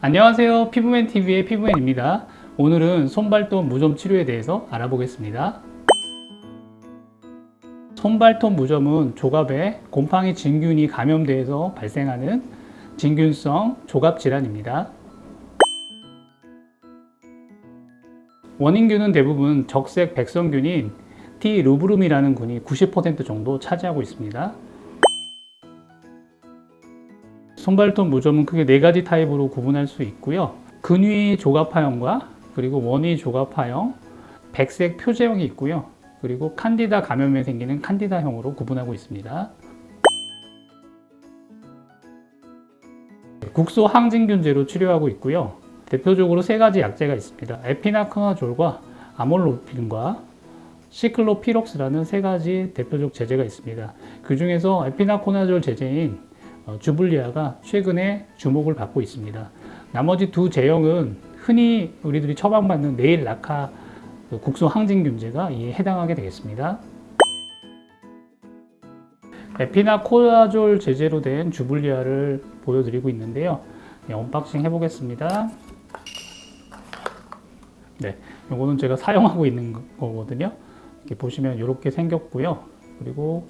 안녕하세요. 피부맨TV의 피부맨입니다. 오늘은 손발톱 무좀 치료에 대해서 알아보겠습니다. 손발톱 무좀은 조갑에 곰팡이 진균이 감염돼서 발생하는 진균성 조갑 질환입니다. 원인균은 대부분 적색 백성균인 T. 루브름이라는 균이 90% 정도 차지하고 있습니다. 손발톱 무좀은 크게 4가지 타입으로 구분할 수 있고요. 근위 조갑화형과 그리고 원위 조갑화형, 백색 표제형이 있고요. 그리고 칸디다 감염에 생기는 칸디다형으로 구분하고 있습니다. 국소 항진균제로 치료하고 있고요. 대표적으로 3가지 약제가 있습니다. 에피나코나졸과 아몰로핀과 시클로피록스라는 3가지 대표적 제제가 있습니다. 그 중에서 에피나코나졸 제제인 주블리아가 최근에 주목을 받고 있습니다. 나머지 2 제형은 흔히 우리들이 처방받는 네일 라카 국소 항진균제가 이에 해당하게 되겠습니다. 에피나코나졸 제제로 된 주블리아를 보여드리고 있는데요. 언박싱 해보겠습니다. 네, 이거는 제가 사용하고 있는 거거든요. 이렇게 보시면 이렇게 생겼고요. 그리고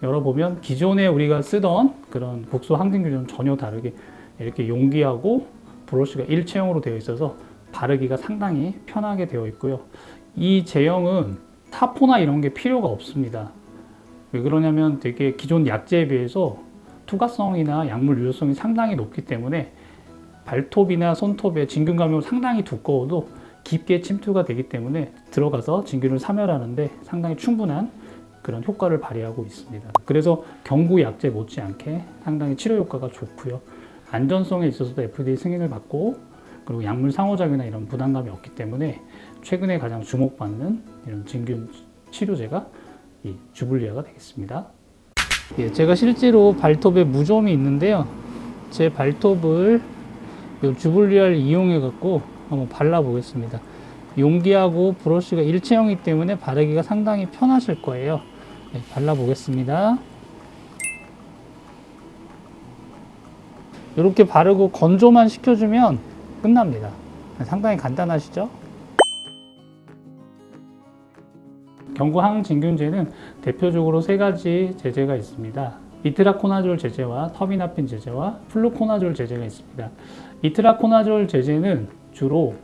열어보면 기존에 우리가 쓰던 그런 국소 항진균은 전혀 다르게 이렇게 용기하고 브러쉬가 일체형으로 되어 있어서 바르기가 상당히 편하게 되어 있고요. 이 제형은 타포나 이런 게 필요가 없습니다. 왜 그러냐면 되게 기존 약제에 비해서 투과성이나 약물 유효성이 상당히 높기 때문에 발톱이나 손톱에 진균 감염이 상당히 두꺼워도 깊게 침투가 되기 때문에 들어가서 진균을 사멸하는데 상당히 충분한 그런 효과를 발휘하고 있습니다. 그래서 경구 약제 못지않게 상당히 치료 효과가 좋고요. 안전성에 있어서도 FDA 승인을 받고 그리고 약물 상호작용이나 이런 부담감이 없기 때문에 최근에 가장 주목받는 이런 진균 치료제가 이 주블리아가 되겠습니다. 예, 제가 실제로 발톱에 무좀이 있는데요. 제 발톱을 이 주블리아를 이용해 갖고 한번 발라 보겠습니다. 용기하고 브러쉬가 일체형이기 때문에 바르기가 상당히 편하실 거예요. 네, 발라보겠습니다. 이렇게 바르고 건조만 시켜주면 끝납니다. 상당히 간단하시죠? 경구 항진균제는 대표적으로 3가지 제제가 있습니다. 이트라코나졸 제제와 터비나핀 제제와 플루코나졸 제제가 있습니다. 이트라코나졸 제제는 주로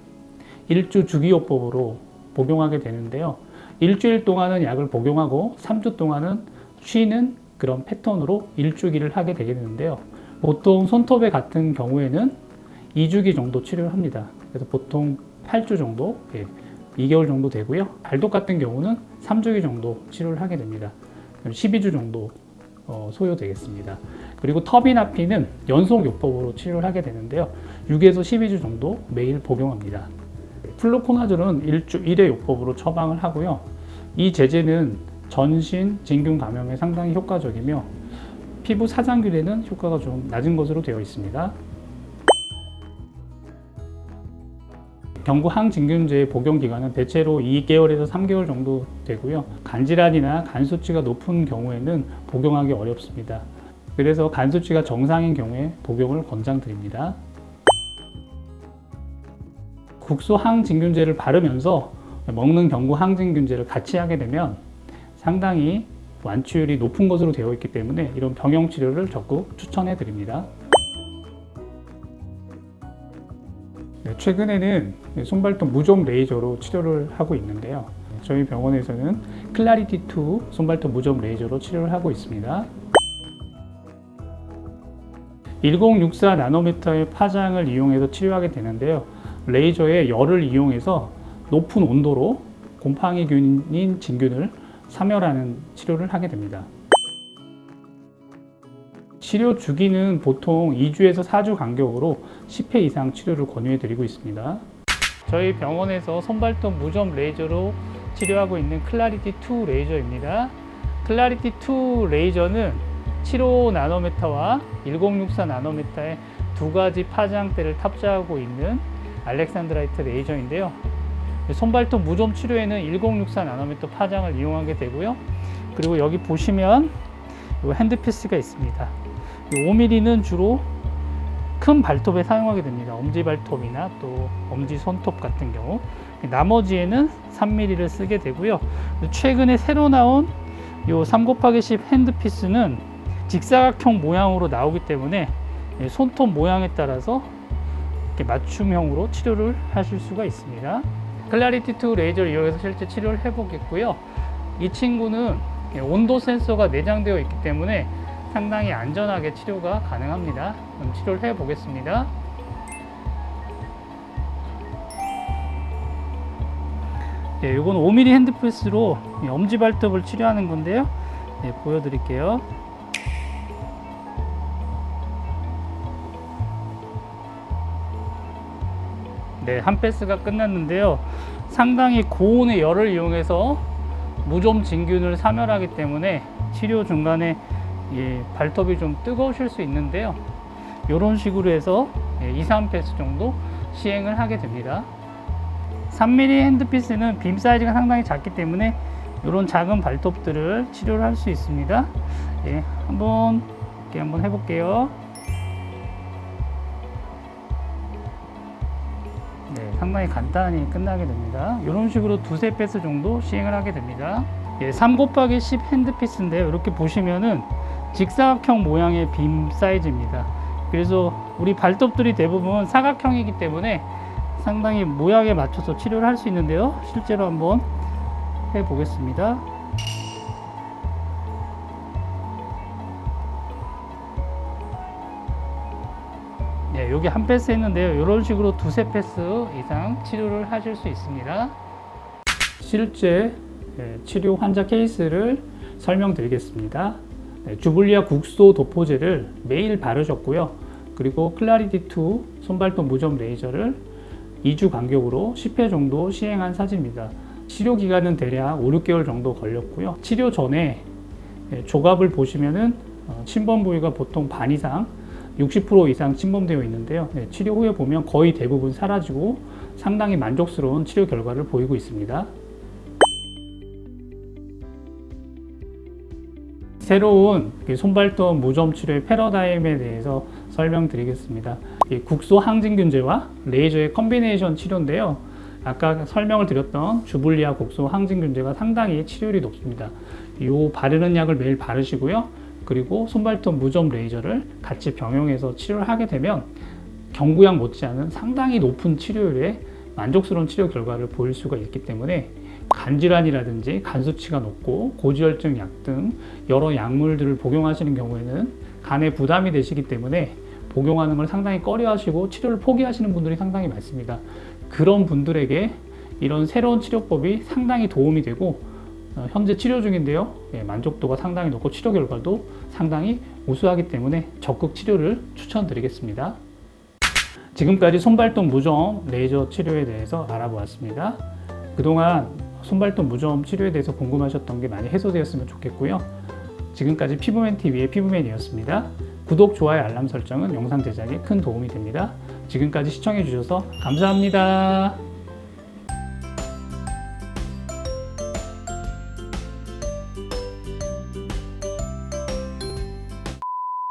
일주 주기요법으로 복용하게 되는데요. 일주일 동안은 약을 복용하고 3주 동안은 쉬는 그런 패턴으로 일주기를 하게 되게 되는데요. 보통 손톱에 같은 경우에는 2주기 정도 치료를 합니다. 그래서 보통 8주 정도, 2개월 정도 되고요. 발톱 같은 경우는 3주기 정도 치료를 하게 됩니다. 12주 정도 소요되겠습니다. 그리고 터비나핀은 연속요법으로 치료를 하게 되는데요. 6에서 12주 정도 매일 복용합니다. 플루코나졸은 1회 요법으로 처방을 하고요. 이 제제는 전신 진균 감염에 상당히 효과적이며 피부 사장균에는 효과가 좀 낮은 것으로 되어 있습니다. 경구 항진균제의 복용 기간은 대체로 2개월에서 3개월 정도 되고요. 간질환이나 간 수치가 높은 경우에는 복용하기 어렵습니다. 그래서 간 수치가 정상인 경우에 복용을 권장드립니다. 국소 항진균제를 바르면서 먹는 경구 항진균제를 같이 하게 되면 상당히 완치율이 높은 것으로 되어 있기 때문에 이런 병용 치료를 적극 추천해 드립니다. 최근에는 손발톱 무좀 레이저로 치료를 하고 있는데요. 저희 병원에서는 클라리티2 손발톱 무좀 레이저로 치료를 하고 있습니다. 1064 나노미터의 파장을 이용해서 치료하게 되는데요. 레이저의 열을 이용해서 높은 온도로 곰팡이균인 진균을 사멸하는 치료를 하게 됩니다. 치료 주기는 보통 2주에서 4주 간격으로 10회 이상 치료를 권유해 드리고 있습니다. 저희 병원에서 손발톱 무좀 레이저로 치료하고 있는 클라리티2 레이저입니다. 클라리티2 레이저는 75 나노미터와 1064 나노미터의 2가지 파장대를 탑재하고 있는 알렉산드라이트 레이저인데요. 손발톱 무좀 치료에는 1064 나노미터 파장을 이용하게 되고요. 그리고 여기 보시면 핸드피스가 있습니다. 5mm는 주로 큰 발톱에 사용하게 됩니다. 엄지발톱이나 또 엄지손톱 같은 경우. 나머지에는 3mm를 쓰게 되고요. 최근에 새로 나온 요 3/10 핸드피스는 직사각형 모양으로 나오기 때문에 손톱 모양에 따라서 이렇게 맞춤형으로 치료를 하실 수가 있습니다. 클래리티2 레이저를 이용해서 실제 치료를 해보겠고요. 이 친구는 온도 센서가 내장되어 있기 때문에 상당히 안전하게 치료가 가능합니다. 그럼 치료를 해보겠습니다. 네, 이건 5mm 핸드피스로 엄지발톱을 치료하는 건데요. 네, 보여드릴게요. 네, 한 패스가 끝났는데요. 상당히 고온의 열을 이용해서 무좀 진균을 사멸하기 때문에 치료 중간에 발톱이 좀 뜨거우실 수 있는데요. 이런 식으로 해서 2, 3패스 정도 시행을 하게 됩니다. 3mm 핸드피스는 빔 사이즈가 상당히 작기 때문에 이런 작은 발톱들을 치료를 할 수 있습니다. 예, 한번 해볼게요. 네, 상당히 간단히 끝나게 됩니다. 이런 식으로 두세 패스 정도 시행을 하게 됩니다. 예, 3/10 핸드피스인데요. 이렇게 보시면은 직사각형 모양의 빔 사이즈입니다. 그래서 우리 발톱들이 대부분 사각형이기 때문에 상당히 모양에 맞춰서 치료를 할 수 있는데요. 실제로 한번 해보겠습니다. 네, 여기 한 패스 했는데요. 이런 식으로 두세 패스 이상 치료를 하실 수 있습니다. 실제 치료 환자 케이스를 설명드리겠습니다. 주블리아 국소 도포제를 매일 바르셨고요. 그리고 클래리티2 손발톱 무좀 레이저를 2주 간격으로 10회 정도 시행한 사진입니다. 치료 기간은 대략 5, 6개월 정도 걸렸고요. 치료 전에 조갑을 보시면은 침범 부위가 보통 반 이상 60% 이상 침범되어 있는데요. 치료 후에 보면 거의 대부분 사라지고 상당히 만족스러운 치료 결과를 보이고 있습니다. 새로운 손발톱 무좀 치료의 패러다임에 대해서 설명드리겠습니다. 국소 항진균제와 레이저의 컨비네이션 치료인데요. 아까 설명을 드렸던 주블리아 국소 항진균제가 상당히 치료율이 높습니다. 이 바르는 약을 매일 바르시고요. 그리고 손발톱 무좀 레이저를 같이 병용해서 치료를 하게 되면 경구약 못지않은 상당히 높은 치료율에 만족스러운 치료 결과를 보일 수가 있기 때문에 간질환이라든지 간 수치가 높고 고지혈증 약 등 여러 약물들을 복용하시는 경우에는 간에 부담이 되시기 때문에 복용하는 걸 상당히 꺼려하시고 치료를 포기하시는 분들이 상당히 많습니다. 그런 분들에게 이런 새로운 치료법이 상당히 도움이 되고 현재 치료 중인데요. 만족도가 상당히 높고 치료 결과도 상당히 우수하기 때문에 적극 치료를 추천드리겠습니다. 지금까지 손발톱 무좀 레이저 치료에 대해서 알아보았습니다. 그동안 손발톱 무좀 치료에 대해서 궁금하셨던 게 많이 해소되었으면 좋겠고요. 지금까지 피부맨TV의 피부맨이었습니다. 구독, 좋아요, 알람 설정은 영상 제작에 큰 도움이 됩니다. 지금까지 시청해 주셔서 감사합니다.